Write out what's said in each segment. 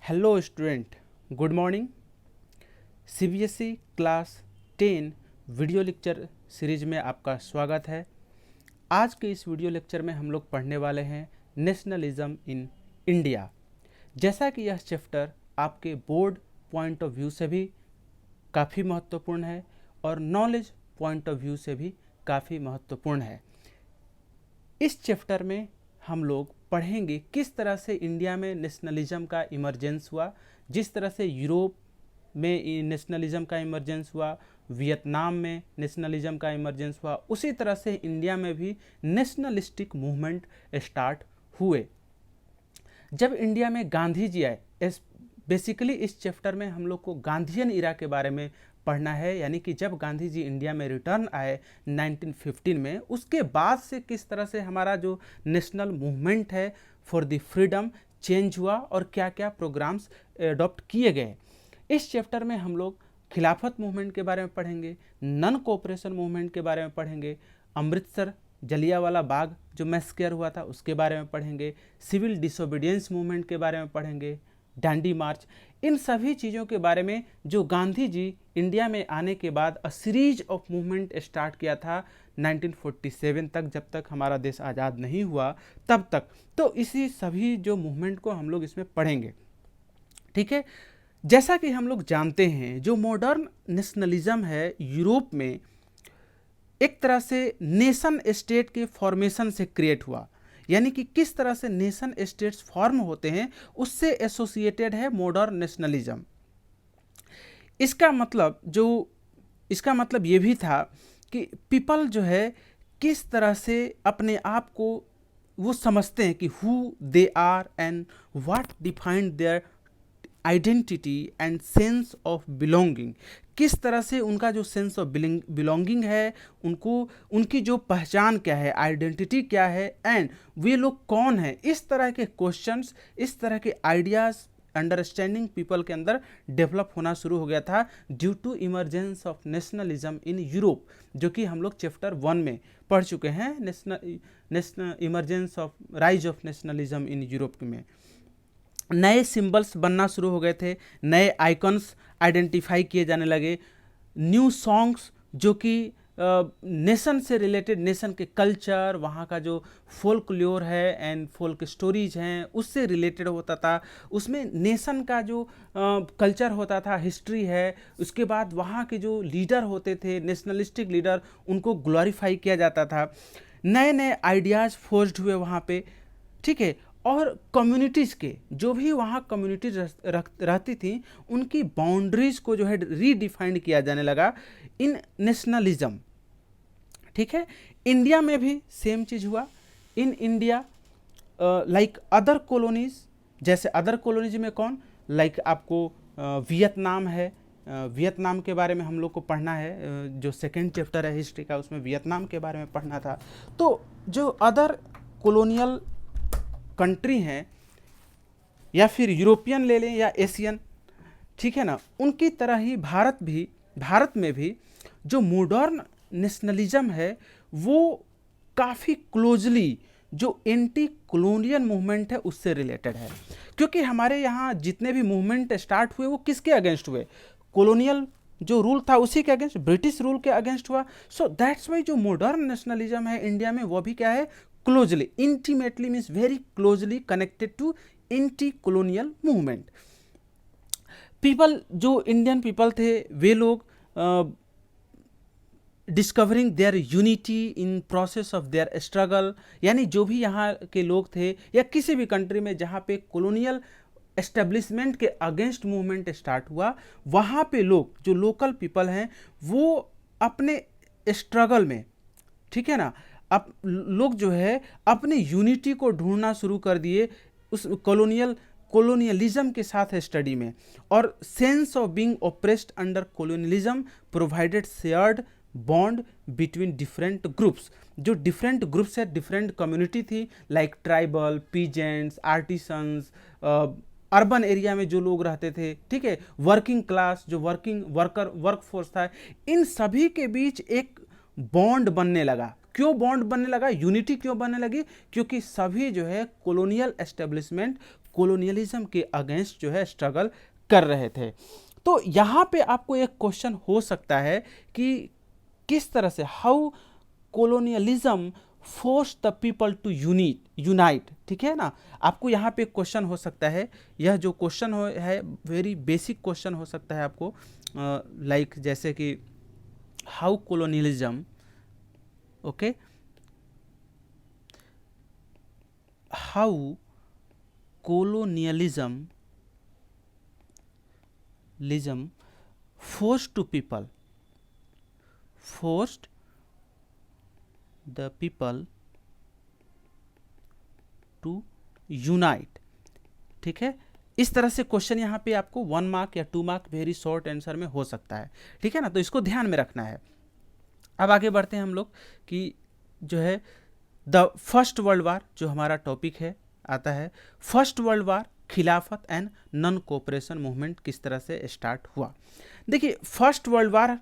Hello student, good morning. CBSE class 10 video lecture series में आपका स्वागत है। आज के इस वीडियो लेक्चर में हम लोग पढ़ने वाले हैं नेशनलिज्म इन इंडिया। जैसा कि यह चैप्टर आपके बोर्ड पॉइंट ऑफ व्यू से भी काफ़ी महत्वपूर्ण है और नॉलेज पॉइंट ऑफ व्यू से भी काफ़ी महत्वपूर्ण है। इस चैप्टर में हम लोग पढ़ेंगे किस तरह से इंडिया में नेशनलिज्म का इमरजेंस हुआ, जिस तरह से यूरोप में नेशनलिज्म का इमरजेंस हुआ, वियतनाम में नेशनलिज्म का इमरजेंस हुआ, उसी तरह से इंडिया में भी नेशनलिस्टिक मूवमेंट स्टार्ट हुए। जब इंडिया में गांधी जी आए, बेसिकली इस चैप्टर में हम लोग को गांधीयन इरा के बारे में पढ़ना है, यानी कि जब गांधी जी इंडिया में रिटर्न आए 1915 में, उसके बाद से किस तरह से हमारा जो नेशनल मूवमेंट है फॉर द फ्रीडम चेंज हुआ और क्या क्या प्रोग्राम्स अडॉप्ट किए गए। इस चैप्टर में हम लोग खिलाफत मूवमेंट के बारे में पढ़ेंगे, नॉन कोऑपरेशन मूवमेंट के बारे में पढ़ेंगे, अमृतसर जलियांवाला बाग जो मैस्कर हुआ था उसके बारे में पढ़ेंगे, सिविल डिसोबीडियंस मूवमेंट के बारे में पढ़ेंगे, डांडी मार्च, इन सभी चीज़ों के बारे में जो गांधी जी इंडिया में आने के बाद a series of movement start किया था 1947 तक, जब तक हमारा देश आज़ाद नहीं हुआ तब तक। तो इसी सभी जो मूवमेंट को हम लोग इसमें पढ़ेंगे, ठीक है। जैसा कि हम लोग जानते हैं, जो मॉडर्न नेशनलिज्म है यूरोप में एक तरह से नेशन स्टेट के फॉर्मेशन से क्रिएट हुआ, यानी कि किस तरह से नेशन स्टेट्स फॉर्म होते हैं उससे एसोसिएटेड है मॉडर्न नेशनलिज्म। इसका मतलब ये भी था कि पीपल जो है किस तरह से अपने आप को वो समझते हैं कि who they are and what defined their identity and sense of belonging. किस तरह से उनका जो सेंस ऑफ बिलोंगिंग है, उनकी जो पहचान क्या है, आइडेंटिटी क्या है, एंड वे लोग कौन हैं, इस तरह के क्वेश्चंस, इस तरह के आइडियाज़, अंडरस्टैंडिंग पीपल के अंदर डेवलप होना शुरू हो गया था due to emergence of nationalism in Europe, जो कि हम लोग चैप्टर 1 में पढ़ चुके हैं, national emergence of rise of nationalism in Europe में। नए सिंबल्स बनना शुरू हो गए थे, नए आइकन्स आइडेंटिफाई किए जाने लगे, न्यू सॉन्ग्स जो कि नेशन से रिलेटेड, नेशन के कल्चर, वहाँ का जो फोल्कलोर है एंड फोल्क स्टोरीज हैं उससे रिलेटेड होता था, उसमें नेशन का जो कल्चर होता था, हिस्ट्री है, उसके बाद वहाँ के जो लीडर होते थे, नेशनलिस्टिक लीडर, उनको ग्लोरीफाई किया जाता था। नए नए आइडियाज़ फोर्स्ड हुए वहाँ पे, ठीक है। और कम्युनिटीज़ के जो भी वहाँ कम्युनिटीज रहती थी उनकी बाउंड्रीज को जो है रीडिफाइंड किया जाने लगा इन नेशनलिज्म, ठीक है। इंडिया में भी सेम चीज़ हुआ। In India like other colonies, जैसे अदर कॉलोनीज में कौन, लाइक आपको वियतनाम है, वियतनाम के बारे में हम लोग को पढ़ना है, जो सेकेंड चैप्टर है हिस्ट्री का उसमें वियतनाम के बारे में पढ़ना था। तो जो अदर कॉलोनियल कंट्री हैं या फिर यूरोपियन ले लें या एशियन, ठीक है ना, उनकी तरह ही भारत में भी जो मॉडर्न नेशनलिज्म है वो काफ़ी क्लोजली जो एंटी कॉलोनियल मूवमेंट है उससे रिलेटेड है, क्योंकि हमारे यहाँ जितने भी मूवमेंट स्टार्ट हुए वो किसके अगेंस्ट हुए, कॉलोनियल जो रूल था उसी के अगेंस्ट, ब्रिटिश रूल के अगेंस्ट हुआ। सो दैट्स वाई जो मॉडर्न नेशनलिज्म है इंडिया में वो भी क्या है, closely, intimately means very closely connected to anti colonial movement. People जो इंडियन पीपल थे वे लोग discovering their unity in process of their struggle, यानी जो भी यहाँ के लोग थे या किसी भी कंट्री में जहाँ पे कॉलोनियल एस्टेब्लिशमेंट के अगेंस्ट मूवमेंट स्टार्ट हुआ, वहाँ पे लोग जो लोकल पीपल हैं वो अपने स्ट्रगल में, ठीक है ना, अब लोग जो है अपनी यूनिटी को ढूंढना शुरू कर दिए उस कॉलोनियलिज्म के साथ स्टडी में, और sense of being oppressed under colonialism provided shared bond between different groups. जो डिफरेंट ग्रुप्स है, डिफरेंट कम्युनिटी थी, like tribal, peasants, artisans, urban area में जो लोग रहते थे, ठीक है, वर्किंग क्लास, जो वर्क फोर्स था, इन सभी के बीच एक बॉन्ड बनने लगा। क्यों बॉन्ड बनने लगा, यूनिटी क्यों बनने लगी, क्योंकि सभी जो है कॉलोनियल एस्टेब्लिशमेंट कोलोनियलिज्म के अगेंस्ट जो है स्ट्रगल कर रहे थे। तो यहाँ पे आपको एक क्वेश्चन हो सकता है कि किस तरह से how colonialism force the people to unite, ठीक है ना। आपको यहाँ पे क्वेश्चन हो सकता है, यह जो क्वेश्चन है वेरी बेसिक क्वेश्चन हो सकता है आपको, लाइक जैसे कि how colonialism, okay, how colonialism forced the people to unite, ठीक है। इस तरह से क्वेश्चन यहाँ पे आपको 1 मार्क या 2 मार्क वेरी शॉर्ट आंसर में हो सकता है, ठीक है ना। तो इसको ध्यान में रखना है। अब आगे बढ़ते हैं हम लोग कि जो है द फर्स्ट वर्ल्ड वार जो हमारा टॉपिक है आता है, फर्स्ट वर्ल्ड वार खिलाफत एंड नॉन कोऑपरेशन मूवमेंट किस तरह से स्टार्ट हुआ। देखिए फर्स्ट वर्ल्ड वार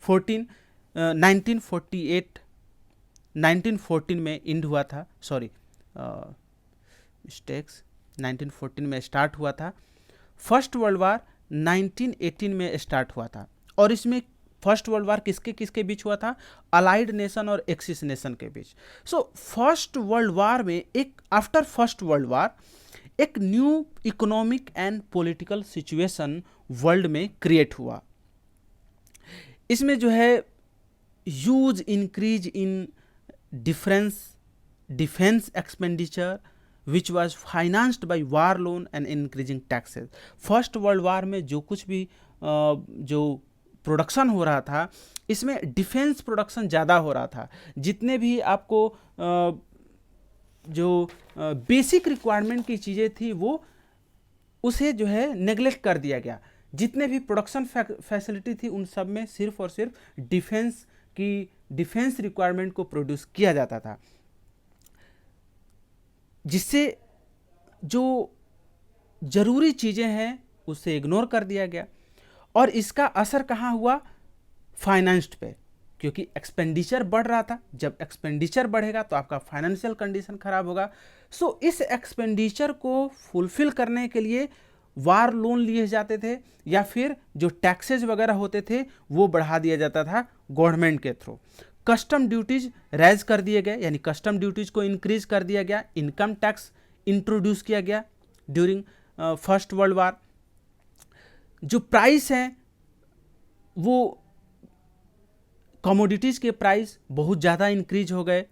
1914 में इंड हुआ था, सॉरी मिस्टेक्स, 1914 में स्टार्ट हुआ था। फर्स्ट वर्ल्ड वार 1918 में स्टार्ट हुआ था, और इसमें फर्स्ट वर्ल्ड वार किसके किसके बीच हुआ था, अलाइड नेशन और एक्सिस नेशन के बीच। सो फर्स्ट वर्ल्ड वार में एक आफ्टर फर्स्ट वर्ल्ड वार एक new economic and political situation world में क्रिएट हुआ। इसमें जो है huge increase in defence expenditure which was financed by war loan and increasing taxes. First world वार में जो कुछ भी जो प्रोडक्शन हो रहा था, इसमें डिफेंस प्रोडक्शन ज़्यादा हो रहा था। जितने भी आपको जो बेसिक रिक्वायरमेंट की चीज़ें थी वो उसे जो है नेग्लेक्ट कर दिया गया। जितने भी प्रोडक्शन फैसिलिटी थी उन सब में सिर्फ और सिर्फ डिफेंस रिक्वायरमेंट को प्रोड्यूस किया जाता था, जिससे जो ज़रूरी चीज़ें हैं उसे इग्नोर कर दिया गया। और इसका असर कहाँ हुआ, फाइनेंस पे, क्योंकि एक्सपेंडिचर बढ़ रहा था। जब एक्सपेंडिचर बढ़ेगा तो आपका फाइनेंशियल कंडीशन खराब होगा। सो इस एक्सपेंडिचर को फुलफिल करने के लिए वार लोन लिए जाते थे, या फिर जो टैक्सेस वगैरह होते थे वो बढ़ा दिया जाता था गवर्नमेंट के थ्रू। कस्टम ड्यूटीज रेज कर दिए गए, यानी कस्टम ड्यूटीज को इंक्रीज कर दिया गया। इनकम टैक्स इंट्रोड्यूस किया गया ड्यूरिंग फर्स्ट वर्ल्ड वार। जो प्राइस हैं वो कमोडिटीज़ के प्राइस बहुत ज़्यादा इंक्रीज हो गए,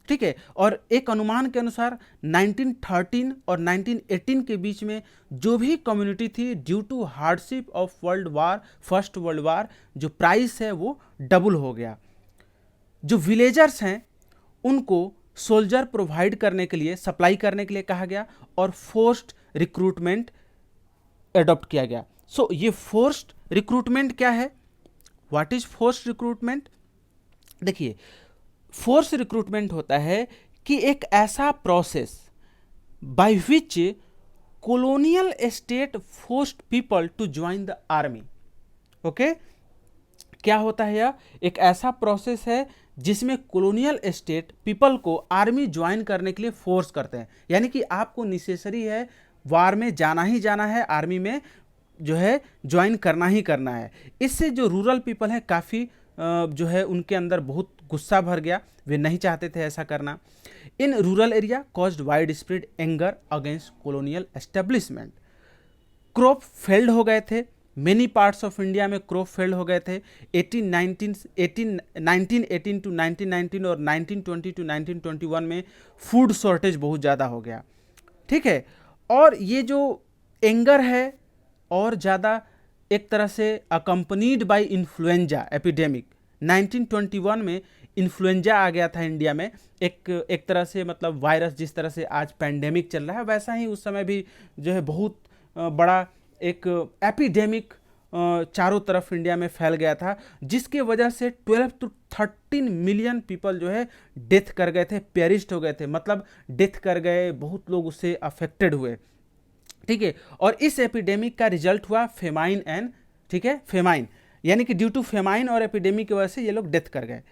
ठीक है। और एक अनुमान के अनुसार 1913 और 1918 के बीच में जो भी कम्युनिटी थी, due to hardship of first world war, जो प्राइस है वो डबल हो गया। जो विलेजर्स हैं उनको सोल्जर प्रोवाइड करने के लिए, सप्लाई करने के लिए कहा गया, और फोर्स्ड रिक्रूटमेंट एडॉप्ट किया गया। सो ये फोर्स्ड रिक्रूटमेंट क्या है, व्हाट इज फोर्स्ड रिक्रूटमेंट? देखिए फोर्स रिक्रूटमेंट होता है कि एक ऐसा process by which colonial state forced people to join the army. Okay, क्या होता है यह? एक ऐसा प्रोसेस है जिसमें कॉलोनियल स्टेट पीपल को आर्मी ज्वाइन करने के लिए फोर्स करते हैं, यानी कि आपको नेसेसरी है, वार में जाना ही जाना है, आर्मी में जो है ज्वाइन करना ही करना है। इससे जो रूरल पीपल है काफ़ी जो है उनके अंदर बहुत गुस्सा भर गया, वे नहीं चाहते थे ऐसा करना। In rural area caused wide spread anger against colonial establishment. Crop failed हो गए थे, मेनी पार्ट्स ऑफ इंडिया में क्रॉप फेल्ड हो गए थे। 1918 टू 1919 और 1920 टू 1921 में फूड शॉर्टेज बहुत ज़्यादा हो गया, ठीक है। और ये जो एंगर है और ज़्यादा एक तरह से अकम्पनीड बाय इन्फ्लुएंजा एपिडेमिक। 1921 में इन्फ्लुएंजा आ गया था इंडिया में, एक तरह से मतलब वायरस, जिस तरह से आज पैंडेमिक चल रहा है वैसा ही उस समय भी जो है बहुत बड़ा एक एपिडेमिक चारों तरफ इंडिया में फैल गया था, जिसके वजह से 12 to 13 मिलियन पीपल जो है डेथ कर गए थे, पेरिस्ट हो गए थे, मतलब डेथ कर गए, बहुत लोग उससे अफेक्टेड हुए, ठीक है। और इस एपिडेमिक का रिजल्ट हुआ फेमाइन एंड, ठीक है, फेमाइन, यानी कि ड्यू टू फेमाइन और एपिडेमिक की वजह से ये लोग डेथ कर गए।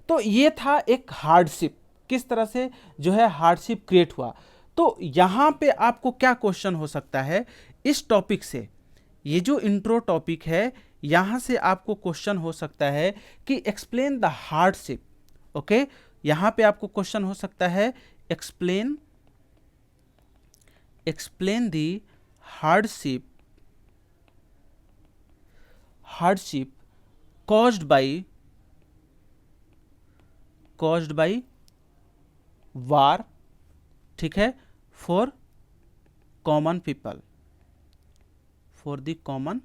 तो ये था एक हार्डशिप, किस तरह से जो है हार्डशिप क्रिएट हुआ। तो यहाँ पे आपको क्या क्वेश्चन हो सकता है इस टॉपिक से, ये जो इंट्रो टॉपिक है यहाँ से आपको क्वेश्चन हो सकता है कि एक्सप्लेन द हार्डशिप। ओके, यहाँ पे आपको क्वेश्चन हो सकता है explain the hardship caused by war, ठीक है, for common people, for the common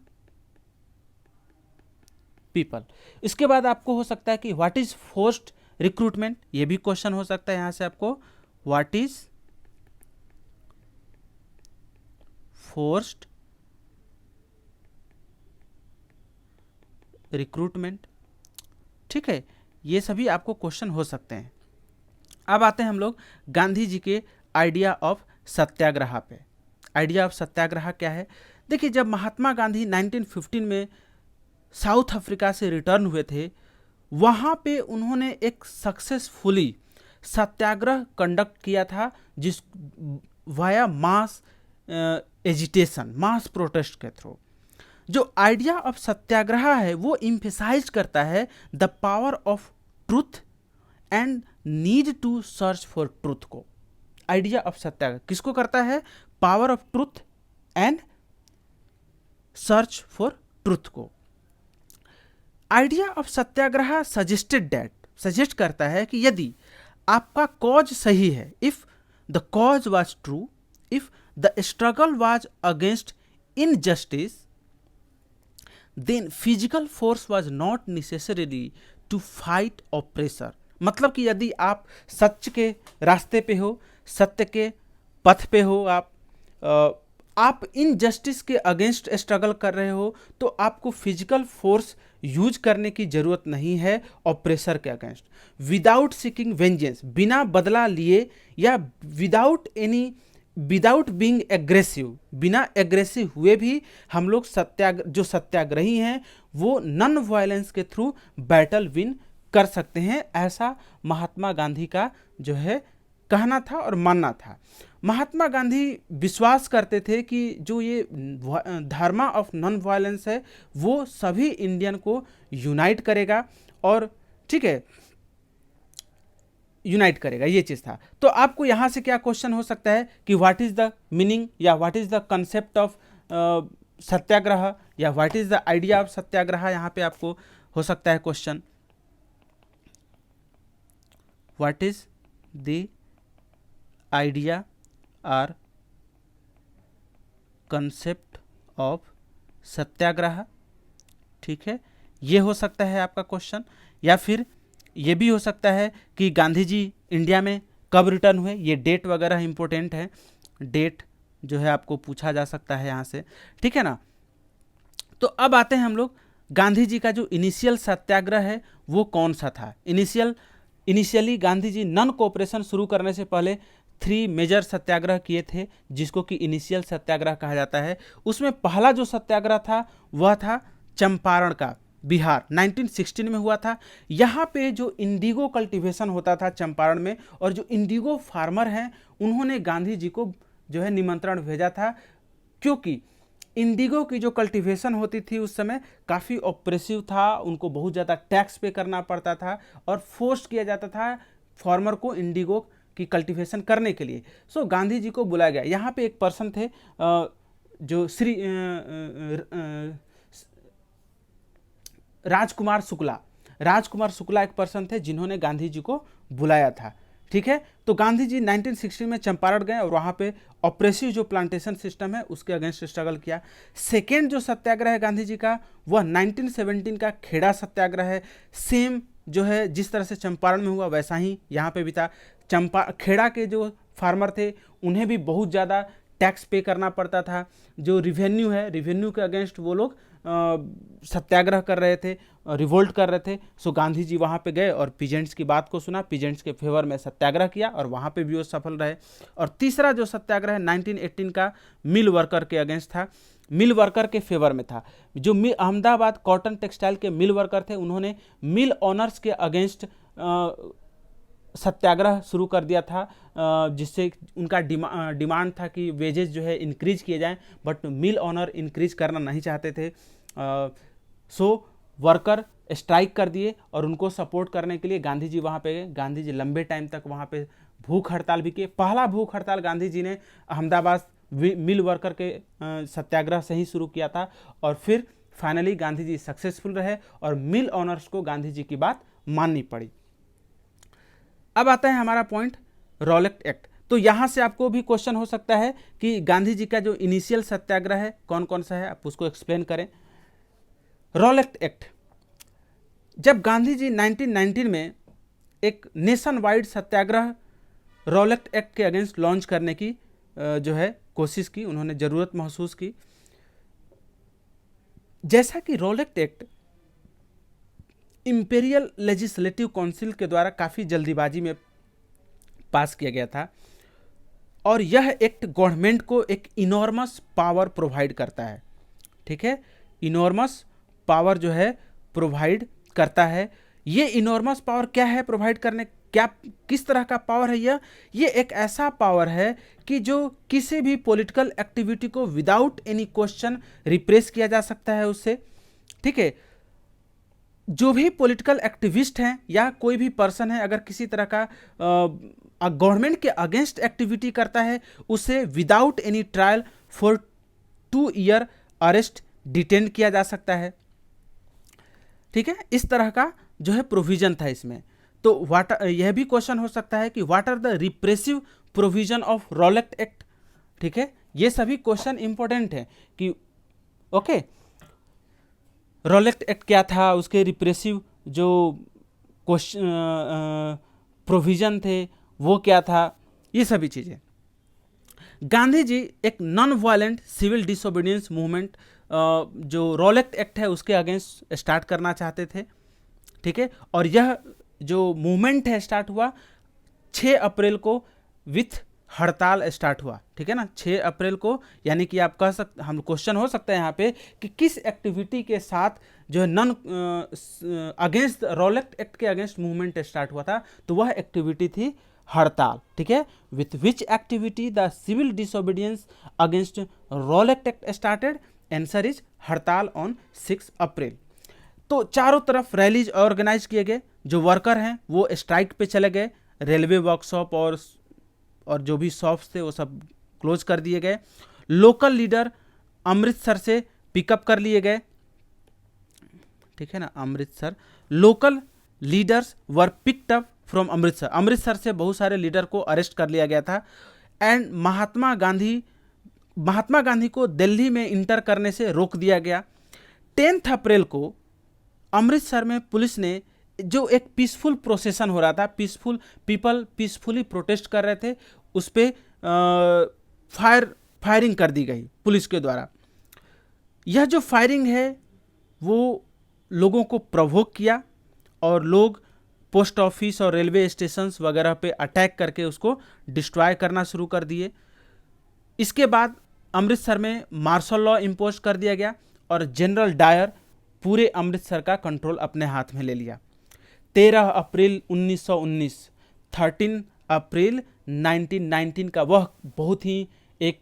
people. इसके बाद आपको हो सकता है कि व्हाट इज फोर्स्ड रिक्रूटमेंट, ये भी क्वेश्चन हो सकता है यहां से आपको, व्हाट इज फोर्स्ड रिक्रूटमेंट, ठीक है, ये सभी आपको क्वेश्चन हो सकते हैं। अब आते हैं हम लोग गांधी जी के आइडिया ऑफ सत्याग्रह पे। आइडिया ऑफ सत्याग्रह क्या है? देखिए, जब महात्मा गांधी 1915 में साउथ अफ्रीका से रिटर्न हुए थे, वहाँ पे उन्होंने एक सक्सेसफुली सत्याग्रह कंडक्ट किया था, जिस via mass agitation, mass protest के थ्रू। जो आइडिया ऑफ सत्याग्रह है वो इम्फेसाइज करता है the power of truth and need to search for truth को। आइडिया ऑफ सत्याग्रह किसको करता है? Power of truth and search for truth को। आइडिया ऑफ सत्याग्रह सजेस्ट करता है कि यदि आपका कॉज सही है, if the cause was true, if the struggle was against injustice, then physical force was not necessarily to fight oppressor. मतलब कि यदि आप सत्य के रास्ते पे हो, सत्य के पथ पे हो, आप इनजस्टिस के अगेंस्ट स्ट्रगल कर रहे हो, तो आपको फिजिकल फोर्स यूज करने की जरूरत नहीं है ऑप्रेसर के अगेंस्ट। विदाउट सीकिंग वेंजेंस, बिना बदला लिए, या विदाउट बीइंग एग्रेसिव, बिना एग्रेसिव हुए भी हम लोग जो सत्याग्रही हैं वो नॉन वायलेंस के थ्रू बैटल विन कर सकते हैं। ऐसा महात्मा गांधी का जो है कहना था और मानना था। महात्मा गांधी विश्वास करते थे कि जो ये धर्म ऑफ नॉन वायलेंस है वो सभी इंडियन को यूनाइट करेगा, और ठीक है, यूनाइट करेगा, ये चीज़ था। तो आपको यहाँ से क्या क्वेश्चन हो सकता है कि व्हाट इज़ द मीनिंग या what is the concept of satyagraha, या what is the idea of satyagraha, यहाँ पे आपको हो सकता है question, what is the idea और कंसेप्ट ऑफ सत्याग्रह, ठीक है, ये हो सकता है आपका क्वेश्चन। या फिर ये भी हो सकता है कि गांधी जी इंडिया में कब रिटर्न हुए, ये डेट वगैरह इंपॉर्टेंट है, डेट जो है आपको पूछा जा सकता है यहाँ से, ठीक है ना। तो अब आते हैं हम लोग, गांधी जी का जो इनिशियल सत्याग्रह है वो कौन सा था। Initially Gandhi ji non cooperation शुरू करने से पहले 3 मेजर सत्याग्रह किए थे, जिसको कि इनिशियल सत्याग्रह कहा जाता है। उसमें पहला जो सत्याग्रह था वह था चंपारण का, बिहार, 1916 में हुआ था। यहाँ पे जो इंडिगो कल्टीवेशन होता था चंपारण में, और जो इंडिगो फार्मर हैं उन्होंने गांधी जी को जो है निमंत्रण भेजा था, क्योंकि इंडिगो की जो कल्टीवेशन होती थी उस समय काफ़ी ऑप्रेसिव था, उनको बहुत ज़्यादा टैक्स पे करना पड़ता था और फोर्स किया जाता था फार्मर को इंडिगो की कल्टीवेशन करने के लिए। सो गांधी जी को बुलाया गया। यहाँ पे एक पर्सन थे जो श्री राजकुमार शुक्ला एक पर्सन थे जिन्होंने गांधी जी को बुलाया था, ठीक है। तो गांधी जी 1916 में चंपारण गए और वहाँ पे ऑप्रेसिव जो प्लांटेशन सिस्टम है उसके अगेंस्ट स्ट्रगल किया। सेकेंड जो सत्याग्रह है गांधी जी का वह 1917 का खेड़ा सत्याग्रह है। सेम जो है जिस तरह से चंपारण में हुआ वैसा ही यहाँ पे भी था। खेड़ा के जो फार्मर थे उन्हें भी बहुत ज़्यादा टैक्स पे करना पड़ता था। जो रिवेन्यू है, रिवेन्यू के अगेंस्ट वो लोग सत्याग्रह कर रहे थे, रिवोल्ट कर रहे थे। सो गांधी जी वहाँ पे गए और पीजेंट्स की बात को सुना, पीजेंट्स के फेवर में सत्याग्रह किया और वहाँ पे भी वो सफल रहे। और तीसरा जो सत्याग्रह है 1918 का मिल वर्कर के अगेंस्ट था, मिल वर्कर के फेवर में था। जो अहमदाबाद कॉटन टेक्सटाइल के मिल वर्कर थे उन्होंने मिल ऑनर्स के अगेंस्ट सत्याग्रह शुरू कर दिया था, जिससे उनका डिमांड था कि वेजेस जो है इंक्रीज किए जाएं, बट मिल ऑनर इंक्रीज करना नहीं चाहते थे। सो वर्कर स्ट्राइक कर दिए और उनको सपोर्ट करने के लिए गांधी जी वहाँ पे गए। गांधी जी लंबे टाइम तक वहाँ पे भूख हड़ताल भी किए। पहला भूख हड़ताल गांधी जी ने अहमदाबाद मिल वर्कर के सत्याग्रह से ही शुरू किया था, और फिर फाइनली गांधी जी सक्सेसफुल रहे और मिल ऑनर्स को गांधी जी की बात माननी पड़ी। अब आता है हमारा पॉइंट, रॉलेट एक्ट। तो यहां से आपको भी क्वेश्चन हो सकता है कि गांधी जी का जो इनिशियल सत्याग्रह है कौन कौन सा है, आप उसको एक्सप्लेन करें। रॉलेट एक्ट, जब गांधी जी 1919 में एक नेशन वाइड सत्याग्रह रॉलेट एक्ट के अगेंस्ट लॉन्च करने की जो है कोशिश की, उन्होंने जरूरत महसूस की। जैसा कि Rowlatt act imperial legislative council के द्वारा काफ़ी जल्दीबाजी में पास किया गया था, और यह एक्ट गवर्नमेंट को एक इनॉर्मस पावर प्रोवाइड करता है। ठीक है, इनॉर्मस पावर जो है प्रोवाइड करता है। ये इनॉर्मस पावर क्या है प्रोवाइड करने, क्या किस तरह का पावर है ये एक ऐसा पावर है कि जो किसी भी पॉलिटिकल एक्टिविटी को विदाउट एनी क्वेश्चन रिप्रेस किया जा सकता है उससे। ठीक है, जो भी पॉलिटिकल एक्टिविस्ट हैं या कोई भी पर्सन है, अगर किसी तरह का गवर्नमेंट के अगेंस्ट एक्टिविटी करता है, उसे without any trial for 2 year arrest detain किया जा सकता है। ठीक है, इस तरह का जो है प्रोविजन था इसमें। तो यह भी क्वेश्चन हो सकता है कि what are the repressive provision of Rowlatt Act. ठीक है, ये सभी क्वेश्चन इंपॉर्टेंट है कि ओके, रॉलेट एक्ट क्या था, उसके रिप्रेसिव जो प्रोविजन थे वो क्या था, ये सभी चीज़ें। गांधी जी एक non violent civil disobedience movement जो रॉलेट एक्ट है उसके अगेंस्ट स्टार्ट करना चाहते थे। ठीक है, और यह जो मूवमेंट है स्टार्ट हुआ 6 अप्रैल को विथ हड़ताल स्टार्ट हुआ। ठीक है ना, 6 अप्रैल को, यानी कि आप कह सकते, हम क्वेश्चन हो सकता है यहाँ पे कि किस एक्टिविटी के साथ जो है नॉन अगेंस्ट रॉलेट एक्ट के अगेंस्ट मूवमेंट स्टार्ट हुआ था, तो वह एक्टिविटी थी हड़ताल। ठीक है, with which activity the civil disobedience against Rowlatt Act started, answer is हड़ताल ऑन 6 अप्रैल। तो चारों तरफ रैलीज ऑर्गेनाइज किए गए, जो वर्कर हैं वो स्ट्राइक पे चले गए, रेलवे वर्कशॉप और जो भी शॉप्स थे वो सब क्लोज कर दिए गए। लोकल लीडर अमृतसर से पिकअप कर लिए गए। ठीक है ना, Amritsar, local leaders were picked up from Amritsar, Amritsar से बहुत सारे लीडर को अरेस्ट कर लिया गया था। एंड महात्मा गांधी को दिल्ली में इंटर करने से रोक दिया गया। 10 अप्रैल को अमृतसर में पुलिस ने, जो एक पीसफुल प्रोसेसन हो रहा था, पीपल पीसफुली प्रोटेस्ट कर रहे थे, उस पर फायरिंग कर दी गई पुलिस के द्वारा। यह जो फायरिंग है वो लोगों को प्रोवोक किया और लोग पोस्ट ऑफिस और रेलवे स्टेशंस वगैरह पे अटैक करके उसको डिस्ट्रॉय करना शुरू कर दिए। इसके बाद अमृतसर में मार्शल लॉ इम्पोज कर दिया गया और जनरल डायर पूरे अमृतसर का कंट्रोल अपने हाथ में ले लिया। 13 अप्रैल 1919, 13 अप्रैल 1919 का वह बहुत ही एक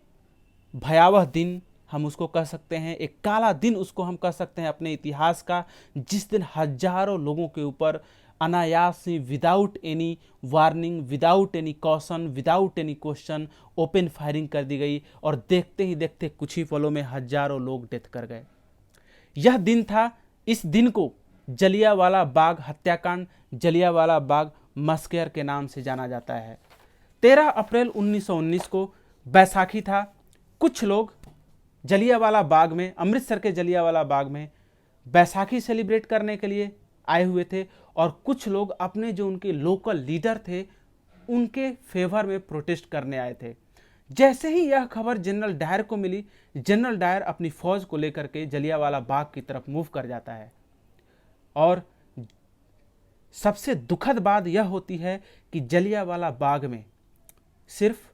भयावह दिन हम उसको कह सकते हैं, एक काला दिन उसको हम कह सकते हैं अपने इतिहास का, जिस दिन हजारों लोगों के ऊपर अनायास ही without any warning, without any caution, without any question open firing कर दी गई और देखते ही देखते कुछ ही पलों में हजारों लोग डेथ कर गए। यह दिन था, इस दिन को जलियांवाला बाग हत्याकांड, जलियांवाला बाग मस्केयर के नाम से जाना जाता है। 13 अप्रैल 1919 को बैसाखी था। कुछ लोग जलियांवाला बाग में, अमृतसर के जलियांवाला बाग में बैसाखी सेलिब्रेट करने के लिए आए हुए थे और कुछ लोग अपने जो उनके लोकल लीडर थे उनके फेवर में प्रोटेस्ट करने आए थे। जैसे ही यह खबर जनरल डायर को मिली, जनरल डायर अपनी फौज को लेकर के जलियांवाला बाग की तरफ मूव कर जाता है। और सबसे दुखद बात यह होती है कि जलियांवाला बाग में सिर्फ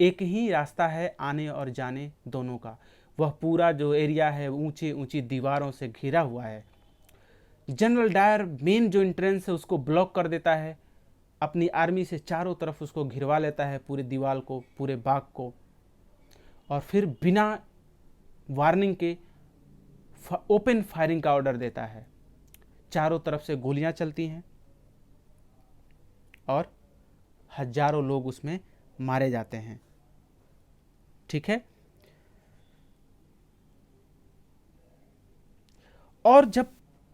एक ही रास्ता है आने और जाने दोनों का। वह पूरा जो एरिया है ऊंची ऊंची दीवारों से घिरा हुआ है। जनरल डायर मेन जो एंट्रेंस है उसको ब्लॉक कर देता है अपनी आर्मी से चारों तरफ उसको घिरवा लेता है, पूरी दीवार को, पूरे बाग को, और फिर बिना वार्निंग के ओपन फायरिंग का ऑर्डर देता है। चारों तरफ से गोलियां चलती हैं और हजारों लोग उसमें मारे जाते हैं। ठीक है, और जब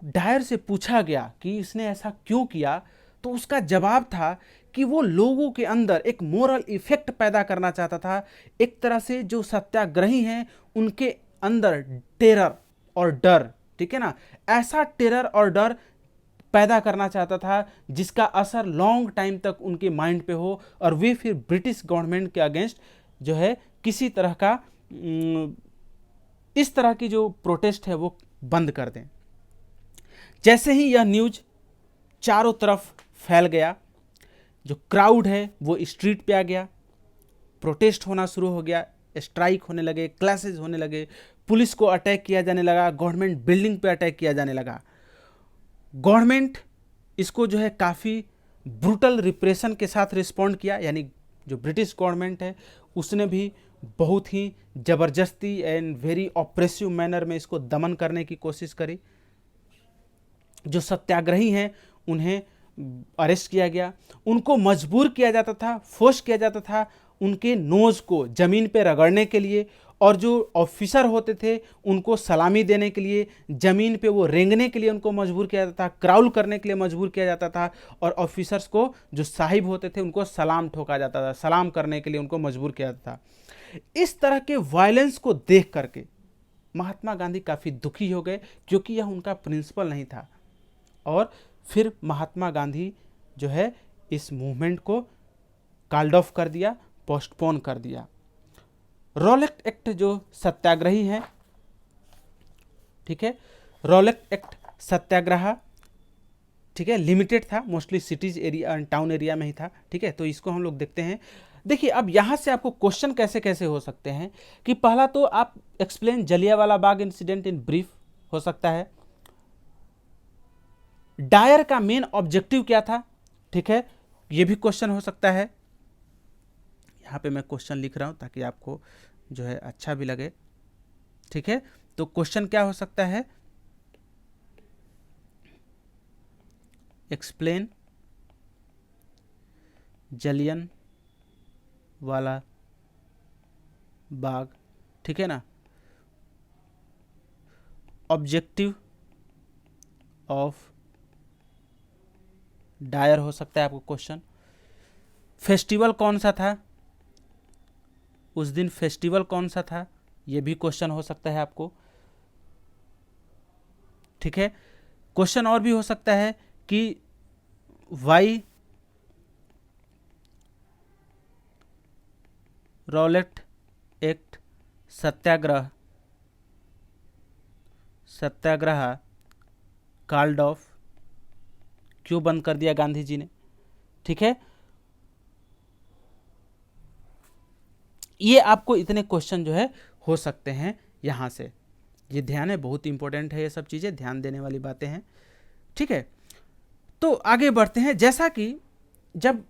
डायर से पूछा गया कि इसने ऐसा क्यों किया, तो उसका जवाब था कि वो लोगों के अंदर एक मोरल इफेक्ट पैदा करना चाहता था। एक तरह से जो सत्याग्रही हैं उनके अंदर टेरर और डर, ठीक है ना, ऐसा टेरर और डर पैदा करना चाहता था जिसका असर लॉन्ग टाइम तक उनके माइंड पे हो और वे फिर ब्रिटिश गवर्नमेंट के अगेंस्ट जो है किसी तरह का इस तरह की जो प्रोटेस्ट है वो बंद कर दें। जैसे ही यह न्यूज चारों तरफ फैल गया, जो क्राउड है वो स्ट्रीट पे आ गया, प्रोटेस्ट होना शुरू हो गया, स्ट्राइक होने लगे, क्लैशेस होने लगे, पुलिस को अटैक किया जाने लगा, गवर्नमेंट बिल्डिंग पे अटैक किया जाने लगा। गवर्नमेंट इसको जो है काफ़ी ब्रूटल रिप्रेशन के साथ रिस्पॉन्ड किया, यानी जो ब्रिटिश गवर्नमेंट है उसने भी बहुत ही ज़बरदस्ती एंड वेरी ऑप्रेसिव मैनर में इसको दमन करने की कोशिश करी। जो सत्याग्रही हैं उन्हें अरेस्ट किया गया, उनको मजबूर किया जाता था, फोर्स किया जाता था उनके नोज को ज़मीन पे रगड़ने के लिए, और जो ऑफिसर होते थे उनको सलामी देने के लिए, ज़मीन पे वो रेंगने के लिए उनको मजबूर किया जाता था, क्राउल करने के लिए मजबूर किया जाता था, और ऑफिसर्स को जो साहिब होते थे उनको सलाम ठोका जाता था, सलाम करने के लिए उनको मजबूर किया जाता था। इस तरह के वायलेंस को देख करके महात्मा गांधी काफ़ी दुखी हो गए, क्योंकि यह उनका प्रिंसिपल नहीं था। और फिर महात्मा गांधी जो है इस मूवमेंट को कॉल्ड ऑफ कर दिया, पोस्टपोन कर दिया। रॉलेट एक्ट जो सत्याग्रही है, ठीक है, रॉलेट एक्ट सत्याग्रह, ठीक है, लिमिटेड था, mostly cities area town area में ही था। ठीक है, तो इसको हम लोग देखते हैं। देखिए अब यहाँ से आपको क्वेश्चन कैसे कैसे हो सकते हैं कि पहला तो आप explain Jallianwala Bagh incident in brief हो सकता है। डायर का मेन ऑब्जेक्टिव क्या था, ठीक है, ये भी क्वेश्चन हो सकता है। यहाँ पे मैं क्वेश्चन लिख रहा हूँ ताकि आपको जो है अच्छा भी लगे। ठीक है, तो क्वेश्चन क्या हो सकता है, एक्सप्लेन जलियन वाला बाग, ठीक है ना, ऑब्जेक्टिव ऑफ डायर हो सकता है आपको क्वेश्चन। फेस्टिवल कौन सा था, उस दिन फेस्टिवल कौन सा था, ये भी क्वेश्चन हो सकता है आपको। ठीक है, क्वेश्चन और भी हो सकता है कि why Rowlatt Act satyagraha called off, क्यों बंद कर दिया गांधी जी ने। ठीक है, ये आपको इतने क्वेश्चन जो है हो सकते हैं यहां से। ये ध्यान है, बहुत इंपॉर्टेंट है, ये सब चीजें ध्यान देने वाली बातें हैं। ठीक है, तो आगे बढ़ते हैं। जैसा कि जब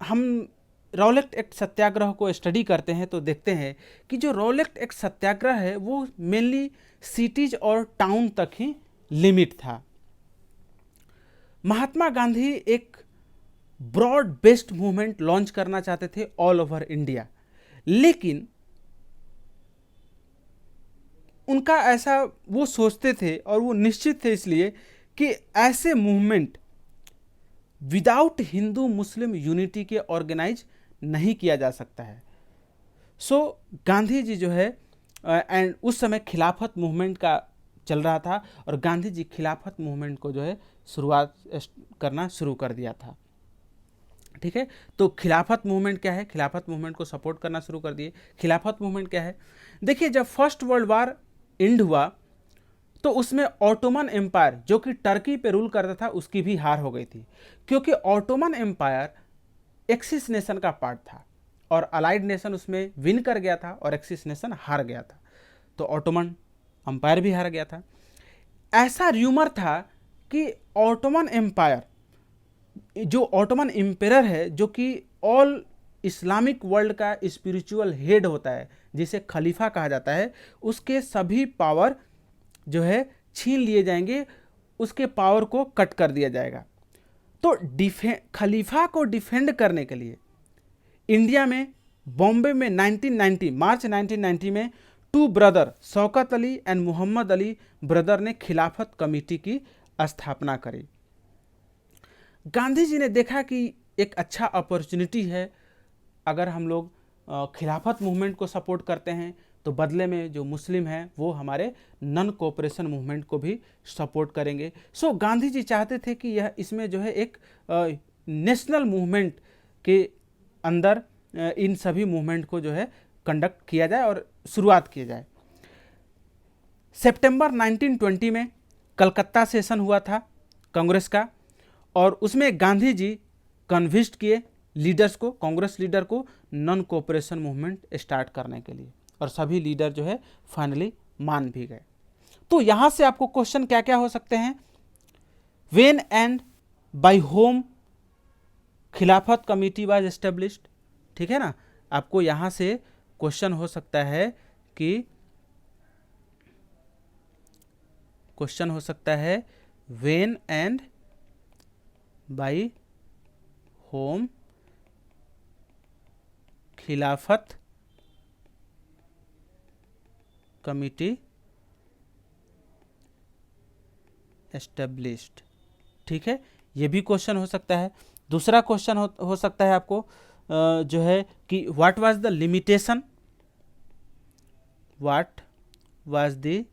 हम रॉलेट एक्ट सत्याग्रह को स्टडी करते हैं तो देखते हैं कि जो रॉलेट एक्ट सत्याग्रह है वो मेनली सिटीज और टाउन तक ही लिमिट था। महात्मा गांधी एक ब्रॉड बेस्ड मूवमेंट लॉन्च करना चाहते थे ऑल ओवर इंडिया, लेकिन उनका ऐसा वो सोचते थे और वो निश्चित थे इसलिए कि ऐसे movement without Hindu Muslim unity के ऑर्गेनाइज नहीं किया जा सकता है। सो गांधी जी जो है एंड उस समय खिलाफत मूवमेंट का चल रहा था और गांधी जी खिलाफत मूवमेंट को जो है शुरुआत करना शुरू कर दिया था। ठीक है, तो खिलाफत मूवमेंट क्या है, खिलाफत मूवमेंट को सपोर्ट करना शुरू कर दिए। खिलाफत मूवमेंट क्या है, देखिए जब फर्स्ट वर्ल्ड वार एंड हुआ तो उसमें ऑटोमन एम्पायर जो कि टर्की पे रूल करता था उसकी भी हार हो गई थी, क्योंकि ऑटोमन एम्पायर एक्सिस नेशन का पार्ट था और अलाइड नेशन उसमें विन कर गया था और एक्सिस नेशन हार गया था, तो ऑटोमन एम्पायर भी हार गया था। ऐसा र्यूमर था कि ऑटोमन एम्पायर जो ऑटोमन एम्पेरर है, जो कि ऑल इस्लामिक वर्ल्ड का स्पिरिचुअल हेड होता है, जिसे खलीफा कहा जाता है, उसके सभी पावर जो है छीन लिए जाएंगे, उसके पावर को कट कर दिया जाएगा। तो खलीफा को डिफेंड करने के लिए इंडिया में बॉम्बे में 1990 मार्च 1990 में two brother Shaukat Ali and Mohammad Ali brother ने खिलाफत कमेटी की स्थापना करी। गांधी जी ने देखा कि एक अच्छा अपॉर्चुनिटी है, अगर हम लोग खिलाफत मूवमेंट को सपोर्ट करते हैं तो बदले में जो मुस्लिम हैं वो हमारे नॉन कोऑपरेशन मूवमेंट को भी सपोर्ट करेंगे। सो गांधी जी चाहते थे कि यह इसमें जो है एक नेशनल मूवमेंट के अंदर इन सभी मूवमेंट को जो है कंडक्ट किया जाए और शुरुआत किया जाए। सितंबर 1920 में कलकत्ता सेशन हुआ था कांग्रेस का, और उसमें गांधी जी कन्विंस्ड किए लीडर्स को, कांग्रेस लीडर को, नॉन कोऑपरेशन मूवमेंट स्टार्ट करने के लिए, और सभी लीडर जो है फाइनली मान भी गए। तो यहां से आपको क्वेश्चन क्या क्या हो सकते हैं, व्हेन एंड बाय होम खिलाफत कमेटी वाज एस्टेब्लिश्ड, ठीक है ना। आपको यहां से क्वेश्चन हो सकता है कि व्हेन एंड बाय होम खिलाफत कमिटी एस्टेब्लिश्ड, ठीक है, ये भी क्वेश्चन हो सकता है। दूसरा क्वेश्चन हो सकता है आपको जो है कि what was the limitation, what was the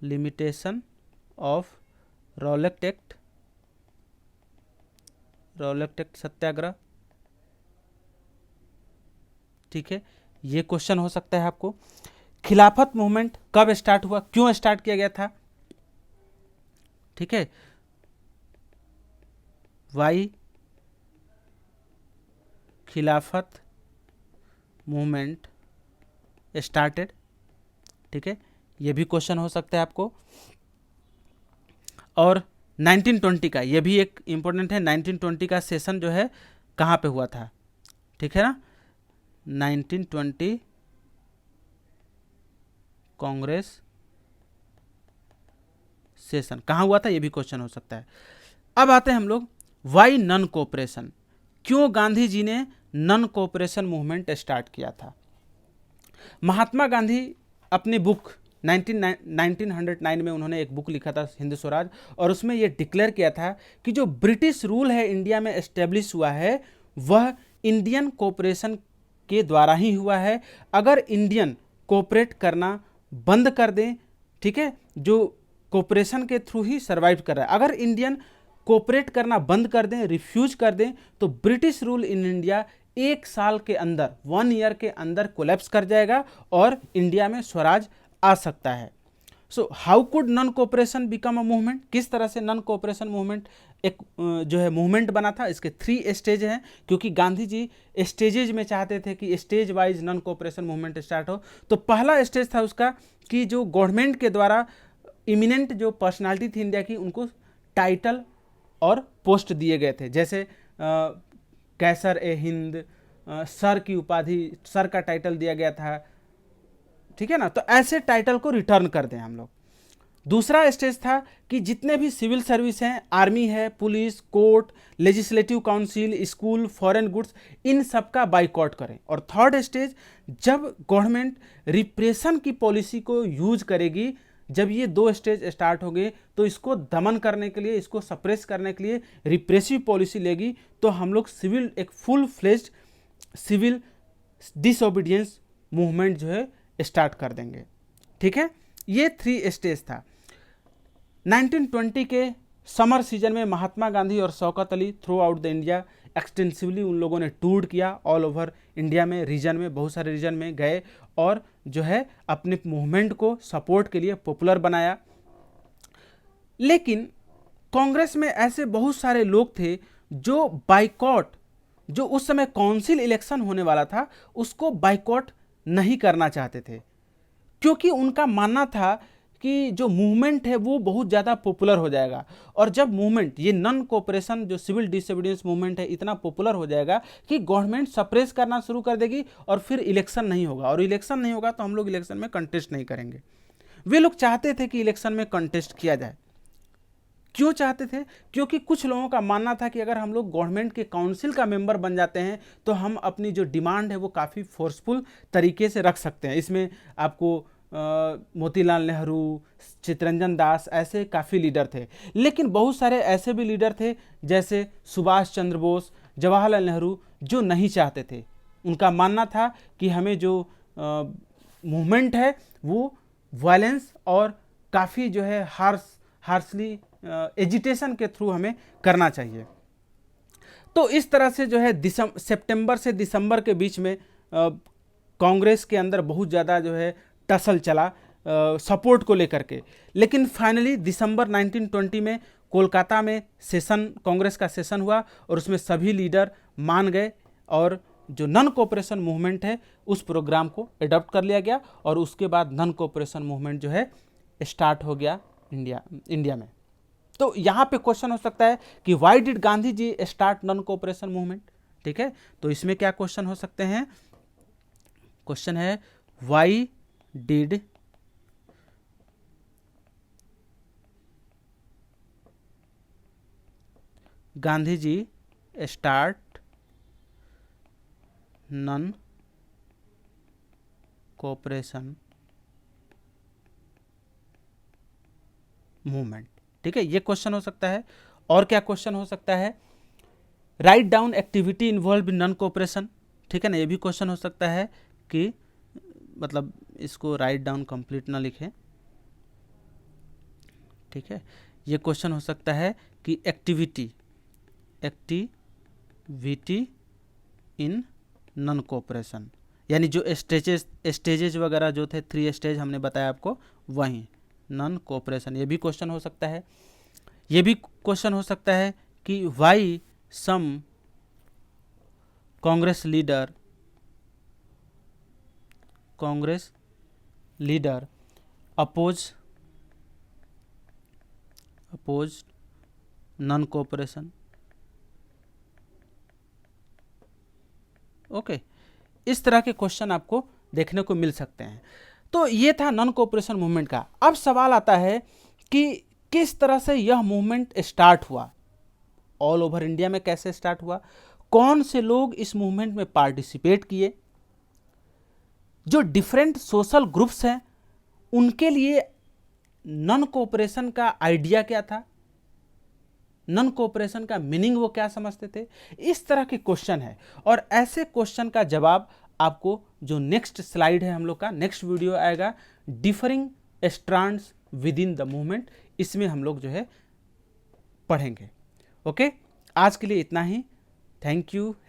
limitation of Rowlatt Act satyagraha, ठीक है, ये क्वेश्चन हो सकता है आपको। खिलाफत मूवमेंट कब स्टार्ट हुआ, क्यों स्टार्ट किया गया था, ठीक है, वाई खिलाफत मूवमेंट स्टार्टेड, ठीक है, ये भी क्वेश्चन हो सकता है आपको। और 1920 का, ये भी एक इंपॉर्टेंट है, 1920 का सेशन जो है कहाँ पे हुआ था, ठीक है ना, 1920 कांग्रेस सेशन कहाँ हुआ था, ये भी क्वेश्चन हो सकता है। अब आते हैं हम लोग वाई नॉन कोऑपरेशन, क्यों गांधी जी ने नॉन कोऑपरेशन मूवमेंट स्टार्ट किया था। महात्मा गांधी अपनी बुक 1909 में उन्होंने एक बुक लिखा था हिंद स्वराज, और उसमें ये डिक्लेयर किया था कि जो ब्रिटिश रूल है इंडिया में एस्टेब्लिश हुआ है वह इंडियन कोऑपरेशन के द्वारा ही हुआ है। अगर इंडियन कोऑपरेट करना बंद कर दें, ठीक है, जो कोऑपरेशन के थ्रू ही सर्वाइव कर रहा है, अगर इंडियन कोऑपरेट करना बंद कर दें, रिफ्यूज कर दें, तो ब्रिटिश रूल इन इंडिया 1 साल के अंदर, 1 ईयर के अंदर कोलैप्स कर जाएगा और इंडिया में स्वराज आ सकता है। So how could non cooperation become a movement, किस तरह से नॉन कोऑपरेशन मूवमेंट एक जो है मूवमेंट बना था। इसके 3 स्टेज हैं, क्योंकि गांधी जी स्टेजेज में चाहते थे कि stage wise non cooperation movement start हो। तो पहला स्टेज था उसका कि जो गवर्नमेंट के द्वारा इमिनेंट जो पर्सनालिटी थी इंडिया की, उनको टाइटल और पोस्ट दिए गए थे, जैसे कैसर ए हिंद, सर की उपाधि, सर का टाइटल दिया गया था, ठीक है ना। तो ऐसे टाइटल को रिटर्न कर दें हम लोग। दूसरा स्टेज था कि जितने भी सिविल सर्विस हैं, आर्मी है, police, court, legislative council, school, foreign goods, इन सब का बाइकआउट करें। और थर्ड स्टेज, जब गवर्नमेंट रिप्रेशन की पॉलिसी को यूज करेगी, जब ये 2 स्टेज स्टार्ट हो गए तो इसको दमन करने के लिए, इसको सप्रेस करने के लिए रिप्रेसिव पॉलिसी लेगी, तो हम लोग सिविल, एक full fledged civil disobedience movement जो है स्टार्ट कर देंगे, ठीक है। ये 3 स्टेज था। 1920 के समर सीजन में महात्मा गांधी और Shaukat Ali through out the India extensively उन लोगों ने टूर किया ऑल ओवर इंडिया में, रीजन में, बहुत सारे रीजन में गए और जो है अपने मूवमेंट को सपोर्ट के लिए पॉपुलर बनाया। लेकिन कांग्रेस में ऐसे बहुत सारे लोग थे जो बाइकॉट, जो उस समय काउंसिल इलेक्शन होने वाला था, उसको बाइकॉट नहीं करना चाहते थे, क्योंकि उनका मानना था कि जो मूवमेंट है वो बहुत ज़्यादा पॉपुलर हो जाएगा। और जब मूवमेंट, ये नॉन कोऑपरेशन जो सिविल डिसोबीडियंस मूवमेंट है, इतना पॉपुलर हो जाएगा कि गवर्नमेंट सप्रेस करना शुरू कर देगी और फिर इलेक्शन नहीं होगा, और इलेक्शन नहीं होगा तो हम लोग इलेक्शन में कंटेस्ट नहीं करेंगे। वे लोग चाहते थे कि इलेक्शन में कंटेस्ट किया जाए। क्यों चाहते थे? क्योंकि कुछ लोगों का मानना था कि अगर हम लोग गवर्नमेंट के काउंसिल का मेंबर बन जाते हैं तो हम अपनी जो डिमांड है वो काफ़ी फोर्सफुल तरीके से रख सकते हैं। इसमें आपको मोतीलाल नेहरू, चित्तरंजन दास, ऐसे काफ़ी लीडर थे। लेकिन बहुत सारे ऐसे भी लीडर थे जैसे सुभाष चंद्र बोस, जवाहरलाल नेहरू, जो नहीं चाहते थे। उनका मानना था कि हमें जो मूवमेंट है वो वायलेंस और काफ़ी जो है हार्सली एजिटेशन के थ्रू हमें करना चाहिए। तो इस तरह से जो है सितंबर से दिसंबर के बीच में कांग्रेस के अंदर बहुत ज़्यादा जो है टसल चला सपोर्ट को लेकर के। लेकिन फाइनली दिसंबर 1920 में कोलकाता में सेशन, कांग्रेस का सेशन हुआ और उसमें सभी लीडर मान गए और जो नॉन कोऑपरेशन मूवमेंट है उस प्रोग्राम को अडॉप्ट कर लिया गया। और उसके बाद नॉन कोऑपरेशन मूवमेंट जो है स्टार्ट हो गया इंडिया में। तो यहाँ पे क्वेश्चन हो सकता है कि why did Gandhi ji start non cooperation movement. ठीक है, तो इसमें क्या क्वेश्चन हो सकते हैं? क्वेश्चन है why did Gandhi ji start non cooperation movement. ठीक है, ये क्वेश्चन हो सकता है। और क्या क्वेश्चन हो सकता है? Write down activity involve in non cooperation. ठीक है ना, ये भी क्वेश्चन हो सकता है कि मतलब इसको राइट डाउन कंप्लीट ना लिखें। ठीक है, ये क्वेश्चन हो सकता है कि एक्टिविटी इन नॉन कोऑपरेशन, यानी जो स्टेजेस वगैरह जो थे 3 स्टेज हमने बताया आपको, वहीं नॉन कोऑपरेशन, ये भी क्वेश्चन हो सकता है। ये भी क्वेश्चन हो सकता है कि why some Congress leader oppose non cooperation. Okay, इस तरह के क्वेश्चन आपको देखने को मिल सकते हैं। तो ये था नॉन कोऑपरेशन मूवमेंट का। अब सवाल आता है कि किस तरह से यह मूवमेंट स्टार्ट हुआ, ऑल ओवर इंडिया में कैसे स्टार्ट हुआ, कौन से लोग इस मूवमेंट में पार्टिसिपेट किए, जो डिफरेंट सोशल ग्रुप्स हैं उनके लिए नॉन कोऑपरेशन का आइडिया क्या था, नॉन कोऑपरेशन का मीनिंग वो क्या समझते थे। इस तरह के क्वेश्चन है। और ऐसे क्वेश्चन का जवाब आपको जो नेक्स्ट स्लाइड है हम लोग का, नेक्स्ट वीडियो आएगा, differing strands with in the movement, इसमें हम लोग जो है पढ़ेंगे। ओके, आज के लिए इतना ही। Thank you.